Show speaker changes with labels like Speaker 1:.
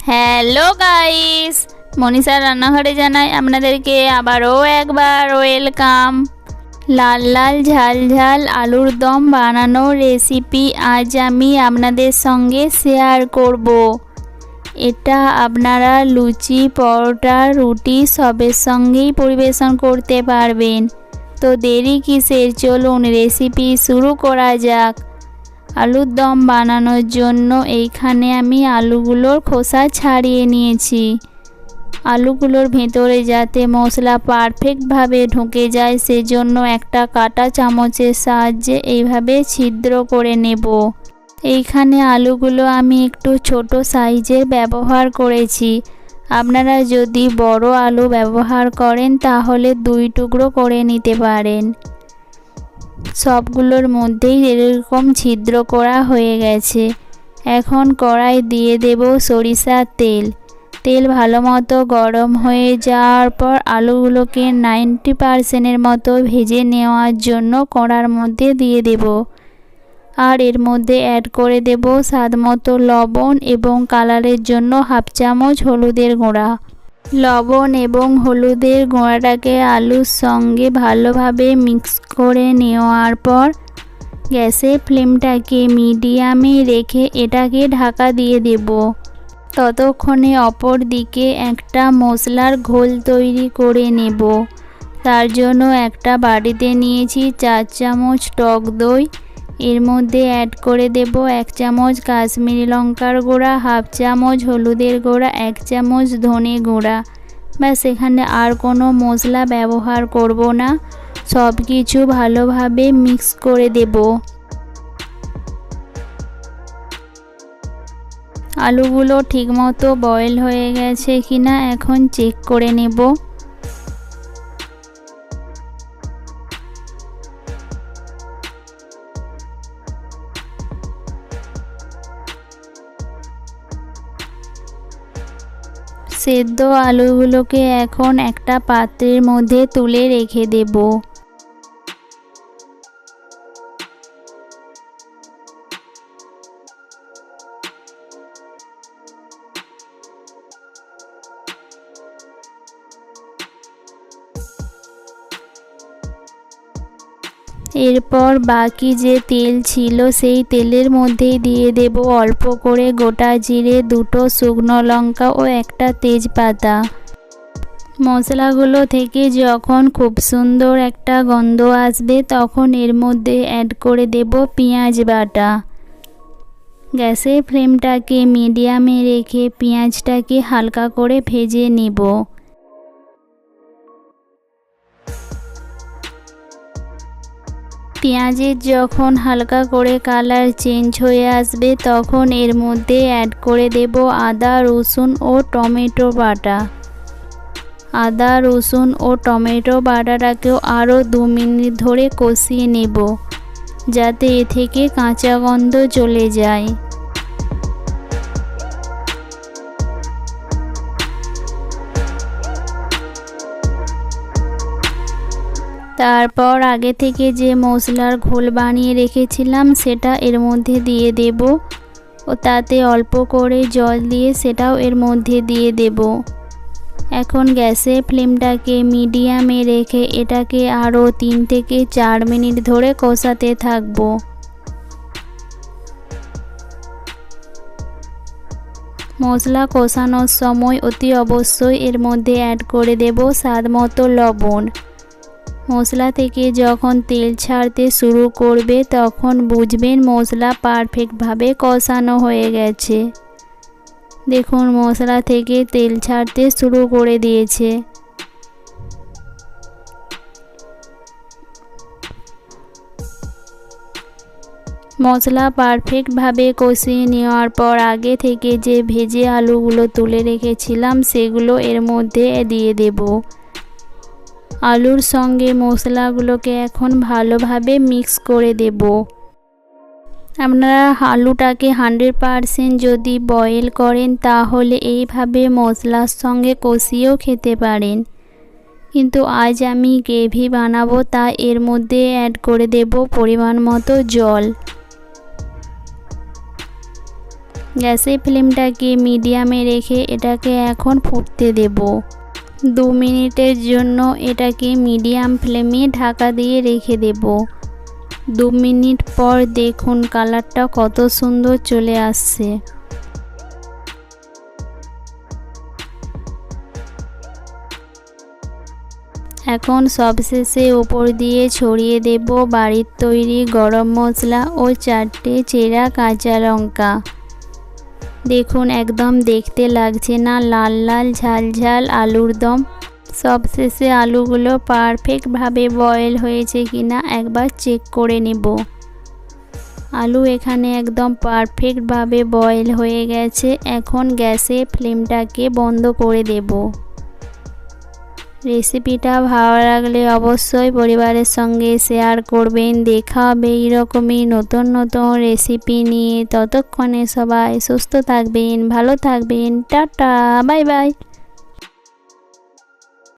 Speaker 1: Hello guys, মনীষার রান্নাঘরে জানাই আপনাদেরকে আবারও একবার ওয়েলকাম। লাল লাল ঝাল ঝাল আলুর দম বানানোর রেসিপি আজ আমি আপনাদের সঙ্গে শেয়ার করব। এটা আপনারা লুচি, পরোটা, রুটি সবের সঙ্গেই পরিবেশন করতে পারবেন। তো দেরি কিসের, চলুন রেসিপি শুরু করা যাক। আলুর দম বানানোর জন্য এইখানে আমি আলুগুলোর খোসা ছাড়িয়ে নিয়েছি। আলুগুলোর ভেতরে যাতে মশলা পারফেক্টভাবে ঢুকে যায় সেজন্য একটা কাঁটা চামচের সাহায্যে এইভাবে ছিদ্র করে নেব। এইখানে আলুগুলো আমি একটু ছোট সাইজের ব্যবহার করেছি। আপনারা যদি বড় আলু ব্যবহার করেন তাহলে 2 টুকরো করে নিতে পারেন। সবগুলোর মধ্যেই এরকম ছিদ্র করা হয়ে গেছে। এখন কড়াই দিয়ে দেব সরিষার তেল। তেল ভালো মতো গরম হয়ে যাওয়ার পর আলুগুলোকে 90% মতো ভেজে নেওয়ার জন্য কড়ার মধ্যে দিয়ে দেব। আর এর মধ্যে অ্যাড করে দেব স্বাদ মতো লবণ এবং কালারের জন্য 1/2 চামচ হলুদের গুঁড়া। লবণ এবং হলুদের গুঁড়াটাকে আলুর সঙ্গে ভালোভাবে মিক্স করে নেওয়ার পর গ্যাসের ফ্লেমটাকে মিডিয়ামে রেখে এটাকে ঢাকা দিয়ে দেব। ততক্ষণে অপর দিকে একটা মশলার ঘোল তৈরি করে নেব। তার জন্য একটা বাটিতে নিয়েছি 4 চামচ টক দই। এর মধ্যে অ্যাড করে দেব 1 চামচ কাশ্মীরি লঙ্কার গুঁড়া, 1/2 চামচ হলুদের গুঁড়া, 1 চামচ ধনে গুঁড়া। ব্যাস, এখানে আর কোনো মশলা ব্যবহার করব না। সব কিছু ভালোভাবে মিক্স করে দেব। আলুগুলো ঠিকমতো বয়েল হয়ে গেছে কিনা এখন চেক করে নেব। সেদ্ধ আলুগুলোকে এখন একটা পাত্রের মধ্যে তুলে রেখে দেব। এরপর বাকি যে তেল ছিল সেই তেলের মধ্যেই দিয়ে দেব অল্প করে গোটা জিরে, 2টো শুকনো লঙ্কা ও একটা তেজপাতা। মশলাগুলো থেকে যখন খুব সুন্দর একটা গন্ধ আসবে তখন এর মধ্যে অ্যাড করে দেব পেঁয়াজ বাটা। গ্যাসের ফ্লেমটাকে মিডিয়ামে রেখে পেঁয়াজটাকে হালকা করে ভেজে নেব। পেঁয়াজের যখন হালকা করে কালার চেঞ্জ হয়ে আসবে তখন এর মধ্যে অ্যাড করে দেব আদা, রসুন ও টমেটো বাটা। আদা, রসুন ও টমেটো বাটাটাকেও আরও 2 মিনিট ধরে কষিয়ে নেব যাতে এ থেকে কাঁচা গন্ধ চলে যায়। তারপর আগে থেকে যে মশলার ঘোল বানিয়ে রেখেছিলাম সেটা এর মধ্যে দিয়ে দেব ও তাতে অল্প করে জল দিয়ে সেটাও এর মধ্যে দিয়ে দেব। এখন গ্যাসের ফ্লেমটাকে মিডিয়ামে রেখে এটাকে আরও 3 থেকে 4 মিনিট ধরে কষাতে থাকব। মশলা কষানোর সময় অতি অবশ্যই এর মধ্যে অ্যাড করে দেব স্বাদ মতো লবণ। মশলা থেকে যখন তেল ছাড়তে শুরু করবে তখন বুঝবেন মশলা পারফেক্টভাবে কষানো হয়ে গেছে। দেখুন মশলা থেকে তেল ছাড়তে শুরু করে দিয়েছে। মশলা পারফেক্টভাবে কষিয়ে নেওয়ার পর আগে থেকে যে ভেজে আলুগুলো তুলে রেখেছিলাম সেগুলো এর মধ্যে দিয়ে দেব। আলুর সঙ্গে মশলাগুলোকে এখন ভালোভাবে মিক্স করে দেব। আপনারা আলুটাকে 100% যদি বয়েল করেন তাহলে এইভাবে মশলার সঙ্গে কষিয়েও খেতে পারেন, কিন্তু আজ আমি গ্রেভি বানাবো তাই এর মধ্যে অ্যাড করে দেব পরিমাণ মতো জল। গ্যাসের ফ্লেমটাকে মিডিয়ামে রেখে এটাকে এখন ফুটতে দেব। 2 মিনিটের জন্য এটাকে মিডিয়াম ফ্লেমে ঢাকা দিয়ে রেখে দেব। 2 মিনিট পর দেখুন কালারটা কত সুন্দর চলে আসছে। এখন সবশেষে উপর দিয়ে ছড়িয়ে দেব বাড়ির তৈরি গরম মশলা ও 4টে চেরা কাঁচা লঙ্কা। দেখুন একদম দেখতে লাগছে না লাল লাল ঝাল ঝাল আলুর দম। সবশেষে আলুগুলো পারফেক্টভাবে বয়েল হয়েছে কিনা একবার চেক করে নেব। আলু এখানে একদম পারফেক্টভাবে বয়েল হয়ে গেছে। এখন গ্যাসের ফ্লেমটাকে বন্ধ করে দেব। রেসিপিটা ভালো লাগলে অবশ্যই পরিবারের সঙ্গে শেয়ার করবেন। দেখা হবে এইরকমই নতুন নতুন রেসিপি নিয়ে। ততক্ষণে সবাই সুস্থ থাকবেন, ভালো থাকবেন। Tata, bye bye.